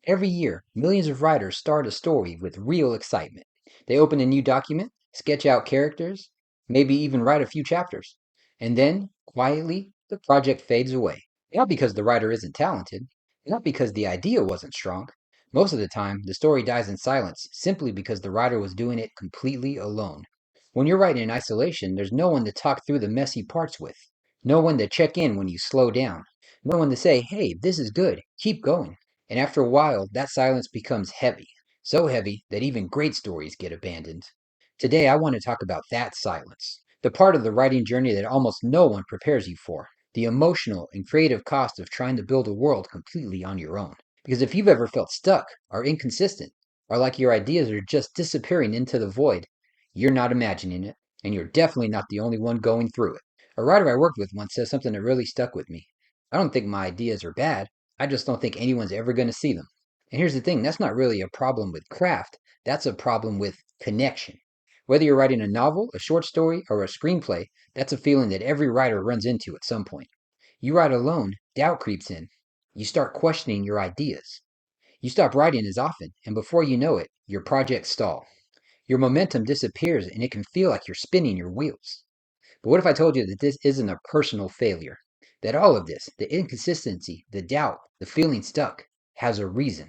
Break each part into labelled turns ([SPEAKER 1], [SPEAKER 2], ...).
[SPEAKER 1] Every year, millions of writers start a story with real excitement. They open a new document, sketch out characters, maybe even write a few chapters. And then, quietly, the project fades away. Not because the writer isn't talented, not because the idea wasn't strong. Most of the time, the story dies in silence simply because the writer was doing it completely alone. When you're writing in isolation, there's no one to talk through the messy parts with, no one to check in when you slow down, no one to say, hey, this is good, keep going. And after a while, that silence becomes heavy, so heavy that even great stories get abandoned. Today, I want to talk about that silence, the part of the writing journey that almost no one prepares you for, the emotional and creative cost of trying to build a world completely on your own. Because if you've ever felt stuck or inconsistent, or like your ideas are just disappearing into the void, you're not imagining it, and you're definitely not the only one going through it. A writer I worked with once said something that really stuck with me. I don't think my ideas are bad. I just don't think anyone's ever going to see them. And here's the thing, that's not really a problem with craft, that's a problem with connection. Whether you're writing a novel, a short story, or a screenplay, that's a feeling that every writer runs into at some point. You write alone, doubt creeps in. You start questioning your ideas. You stop writing as often, and before you know it, your projects stall. Your momentum disappears, and it can feel like you're spinning your wheels. But what if I told you that this isn't a personal failure? That all of this, the inconsistency, the doubt, the feeling stuck, has a reason.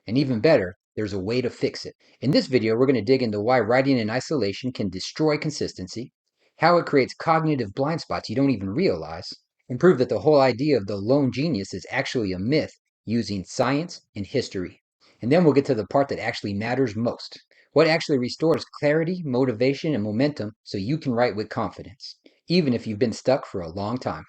[SPEAKER 1] And even better, there's a way to fix it. In this video, we're going to dig into why writing in isolation can destroy consistency, how it creates cognitive blind spots you don't even realize, and prove that the whole idea of the lone genius is actually a myth using science and history. And then we'll get to the part that actually matters most. What actually restores clarity, motivation, and momentum so you can write with confidence, even if you've been stuck for a long time.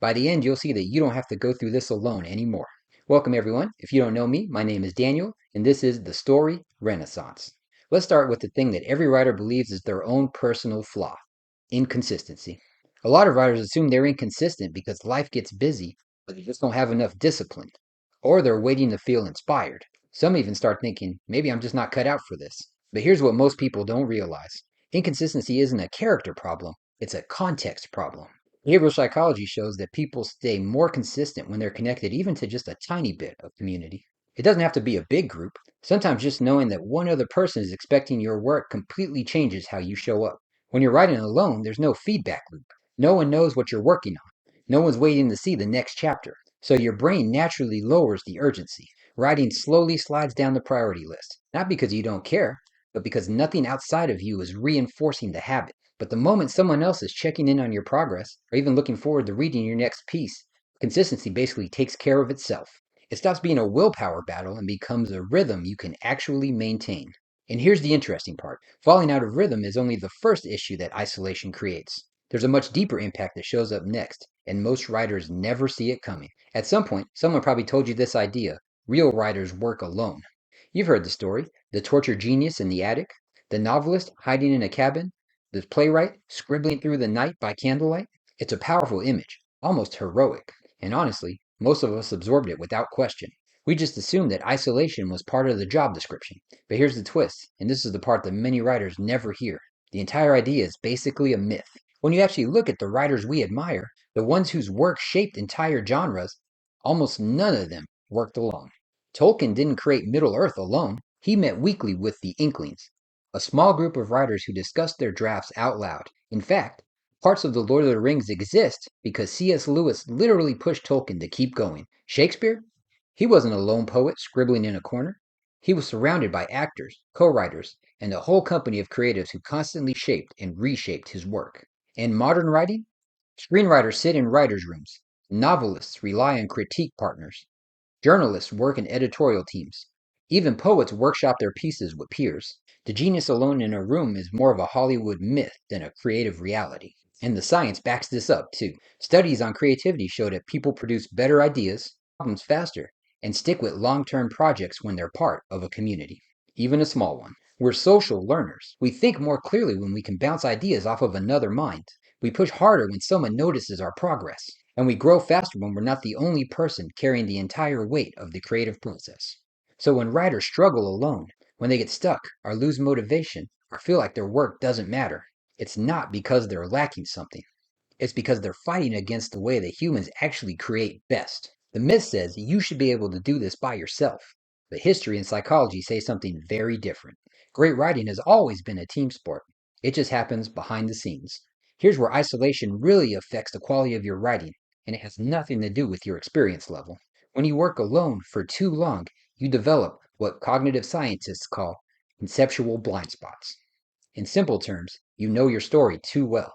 [SPEAKER 1] By the end, you'll see that you don't have to go through this alone anymore. Welcome, everyone. If you don't know me, my name is Daniel, and this is The Story Renaissance. Let's start with the thing that every writer believes is their own personal flaw: inconsistency. A lot of writers assume they're inconsistent because life gets busy, but they just don't have enough discipline, or they're waiting to feel inspired. Some even start thinking, maybe I'm just not cut out for this. But here's what most people don't realize: inconsistency isn't a character problem, it's a context problem. Behavioral psychology shows that people stay more consistent when they're connected even to just a tiny bit of community. It doesn't have to be a big group. Sometimes just knowing that one other person is expecting your work completely changes how you show up. When you're writing alone, there's no feedback loop. No one knows what you're working on. No one's waiting to see the next chapter. So your brain naturally lowers the urgency. Writing slowly slides down the priority list, not because you don't care, but because nothing outside of you is reinforcing the habit. But the moment someone else is checking in on your progress, or even looking forward to reading your next piece, consistency basically takes care of itself. It stops being a willpower battle and becomes a rhythm you can actually maintain. And here's the interesting part: falling out of rhythm is only the first issue that isolation creates. There's a much deeper impact that shows up next, and most writers never see it coming. At some point, someone probably told you this idea: real writers work alone. You've heard the story: the tortured genius in the attic, the novelist hiding in a cabin, the playwright scribbling through the night by candlelight. It's a powerful image, almost heroic. And honestly, most of us absorbed it without question. We just assumed that isolation was part of the job description. But here's the twist, and this is the part that many writers never hear: the entire idea is basically a myth. When you actually look at the writers we admire, the ones whose work shaped entire genres, almost none of them worked alone. Tolkien didn't create Middle-earth alone. He met weekly with the Inklings, a small group of writers who discussed their drafts out loud. In fact, parts of The Lord of the Rings exist because C.S. Lewis literally pushed Tolkien to keep going. Shakespeare? He wasn't a lone poet scribbling in a corner. He was surrounded by actors, co-writers, and a whole company of creatives who constantly shaped and reshaped his work. In modern writing, screenwriters sit in writers' rooms. Novelists rely on critique partners. Journalists work in editorial teams. Even poets workshop their pieces with peers. The genius alone in a room is more of a Hollywood myth than a creative reality. And the science backs this up, too. Studies on creativity show that people produce better ideas, problems faster, and stick with long-term projects when they're part of a community, even a small one. We're social learners. We think more clearly when we can bounce ideas off of another mind. We push harder when someone notices our progress. And we grow faster when we're not the only person carrying the entire weight of the creative process. So when writers struggle alone, when they get stuck, or lose motivation, or feel like their work doesn't matter, it's not because they're lacking something. It's because they're fighting against the way that humans actually create best. The myth says you should be able to do this by yourself. But history and psychology say something very different. Great writing has always been a team sport. It just happens behind the scenes. Here's where isolation really affects the quality of your writing, and it has nothing to do with your experience level. When you work alone for too long, you develop what cognitive scientists call conceptual blind spots. In simple terms, you know your story too well.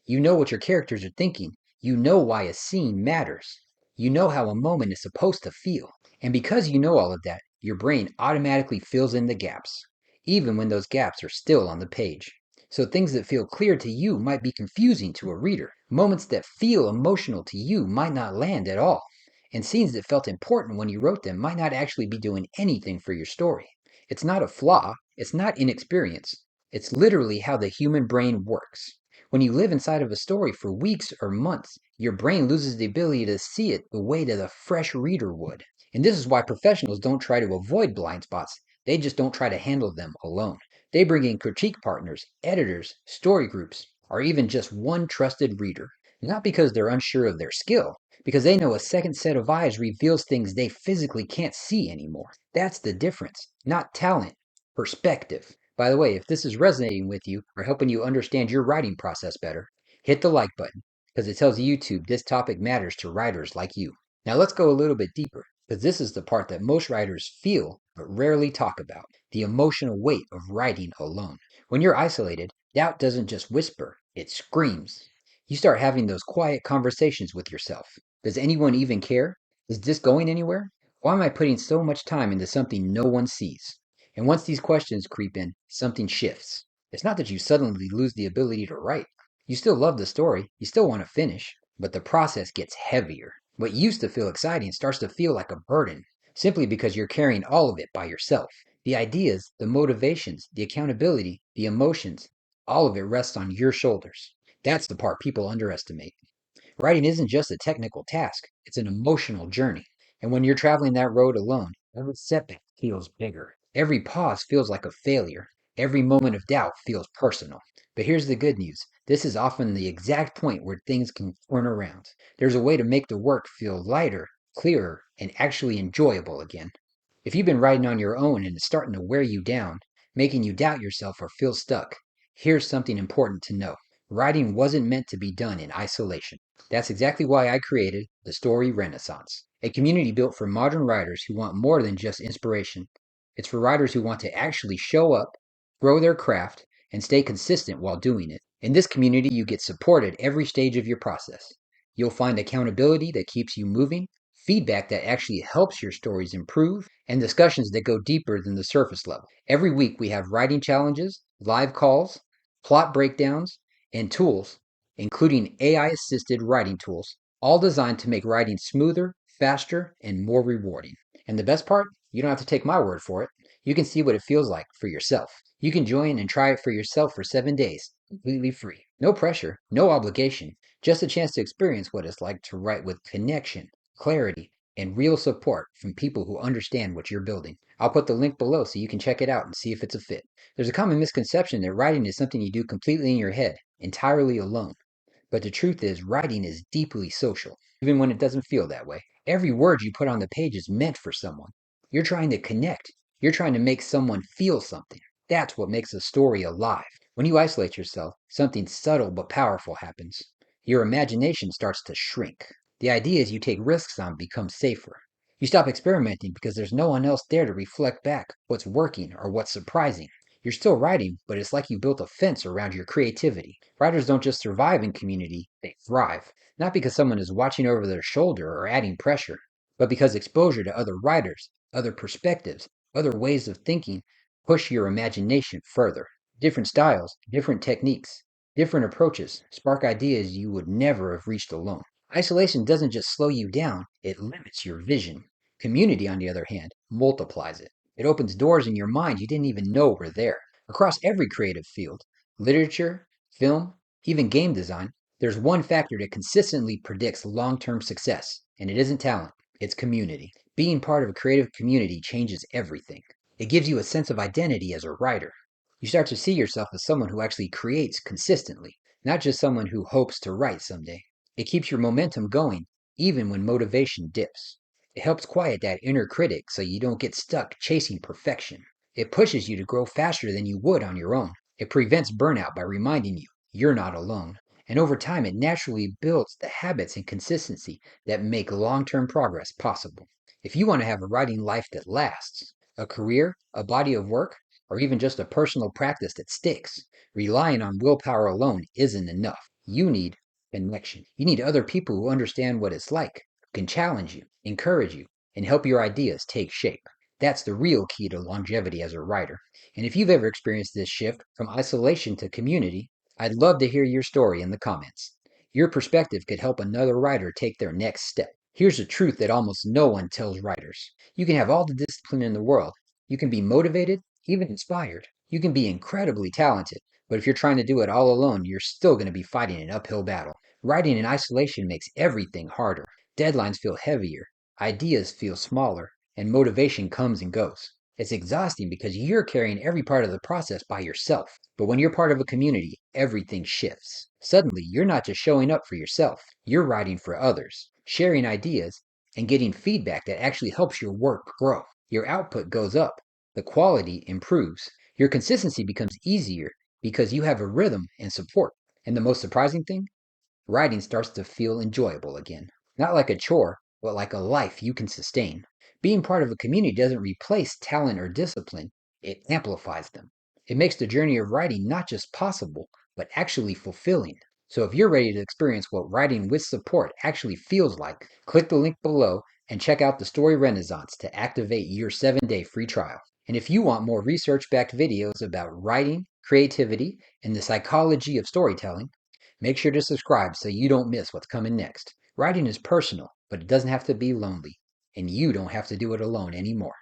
[SPEAKER 1] You know what your characters are thinking. You know why a scene matters. You know how a moment is supposed to feel. And because you know all of that, your brain automatically fills in the gaps, even when those gaps are still on the page. So things that feel clear to you might be confusing to a reader. Moments that feel emotional to you might not land at all. And scenes that felt important when you wrote them might not actually be doing anything for your story. It's not a flaw, it's not inexperience. It's literally how the human brain works. When you live inside of a story for weeks or months, your brain loses the ability to see it the way that a fresh reader would. And this is why professionals don't try to avoid blind spots. They just don't try to handle them alone. They bring in critique partners, editors, story groups, or even just one trusted reader. Not because they're unsure of their skill, because they know a second set of eyes reveals things they physically can't see anymore. That's the difference. Not talent, perspective. By the way, if this is resonating with you or helping you understand your writing process better, hit the like button because it tells YouTube this topic matters to writers like you. Now let's go a little bit deeper because this is the part that most writers feel but rarely talk about, the emotional weight of writing alone. When you're isolated, doubt doesn't just whisper, it screams. You start having those quiet conversations with yourself. Does anyone even care? Is this going anywhere? Why am I putting so much time into something no one sees? And once these questions creep in, something shifts. It's not that you suddenly lose the ability to write. You still love the story, you still want to finish, but the process gets heavier. What used to feel exciting starts to feel like a burden, simply because you're carrying all of it by yourself. The ideas, the motivations, the accountability, the emotions, all of it rests on your shoulders. That's the part people underestimate. Writing isn't just a technical task, it's an emotional journey. And when you're traveling that road alone, every setback feels bigger. Every pause feels like a failure. Every moment of doubt feels personal. But here's the good news, this is often the exact point where things can turn around. There's a way to make the work feel lighter, clearer, and actually enjoyable again. If you've been writing on your own and it's starting to wear you down, making you doubt yourself or feel stuck, here's something important to know. Writing wasn't meant to be done in isolation. That's exactly why I created the Story Renaissance, a community built for modern writers who want more than just inspiration. It's for writers who want to actually show up, grow their craft, and stay consistent while doing it. In this community, you get support at every stage of your process. You'll find accountability that keeps you moving, feedback that actually helps your stories improve, and discussions that go deeper than the surface level. Every week, we have writing challenges, live calls, plot breakdowns, and tools, including AI assisted writing tools, all designed to make writing smoother, faster, and more rewarding. And the best part, you don't have to take my word for it. You can see what it feels like for yourself. You can join and try it for yourself for 7 days, completely free. No pressure, no obligation, just a chance to experience what it's like to write with connection, clarity, and real support from people who understand what you're building. I'll put the link below so you can check it out and see if it's a fit. There's a common misconception that writing is something you do completely in your head, entirely alone. But the truth is, writing is deeply social, even when it doesn't feel that way. Every word you put on the page is meant for someone. You're trying to connect. You're trying to make someone feel something. That's what makes a story alive. When you isolate yourself, something subtle but powerful happens. Your imagination starts to shrink. The ideas you take risks on become safer. You stop experimenting because there's no one else there to reflect back what's working or what's surprising. You're still writing, but it's like you built a fence around your creativity. Writers don't just survive in community, they thrive. Not because someone is watching over their shoulder or adding pressure, but because exposure to other writers, other perspectives, other ways of thinking push your imagination further. Different styles, different techniques, different approaches spark ideas you would never have reached alone. Isolation doesn't just slow you down, it limits your vision. Community, on the other hand, multiplies it. It opens doors in your mind you didn't even know were there. Across every creative field, literature, film, even game design, there's one factor that consistently predicts long term success, and it isn't talent, it's community. Being part of a creative community changes everything. It gives you a sense of identity as a writer. You start to see yourself as someone who actually creates consistently, not just someone who hopes to write someday. It keeps your momentum going, even when motivation dips. It helps quiet that inner critic so you don't get stuck chasing perfection. It pushes you to grow faster than you would on your own. It prevents burnout by reminding you you're not alone. And over time, it naturally builds the habits and consistency that make long term progress possible. If you want to have a writing life that lasts, a career, a body of work, or even just a personal practice that sticks, relying on willpower alone isn't enough. You need connection. You need other people who understand what it's like, can challenge you, encourage you, and help your ideas take shape. That's the real key to longevity as a writer. And if you've ever experienced this shift from isolation to community, I'd love to hear your story in the comments. Your perspective could help another writer take their next step. Here's a truth that almost no one tells writers. You can have all the discipline in the world. You can be motivated, even inspired. You can be incredibly talented. But if you're trying to do it all alone, you're still going to be fighting an uphill battle. Writing in isolation makes everything harder. Deadlines feel heavier, ideas feel smaller, and motivation comes and goes. It's exhausting because you're carrying every part of the process by yourself. But when you're part of a community, everything shifts. Suddenly, you're not just showing up for yourself, you're writing for others, sharing ideas, and getting feedback that actually helps your work grow. Your output goes up, the quality improves, your consistency becomes easier because you have a rhythm and support. And the most surprising thing? Writing starts to feel enjoyable again. Not like a chore, but like a life you can sustain. Being part of a community doesn't replace talent or discipline, it amplifies them. It makes the journey of writing not just possible, but actually fulfilling. So if you're ready to experience what writing with support actually feels like, click the link below and check out the Story Renaissance to activate your 7-day free trial. And if you want more research backed videos about writing, creativity, and the psychology of storytelling, make sure to subscribe so you don't miss what's coming next. Writing is personal, but it doesn't have to be lonely, and you don't have to do it alone anymore.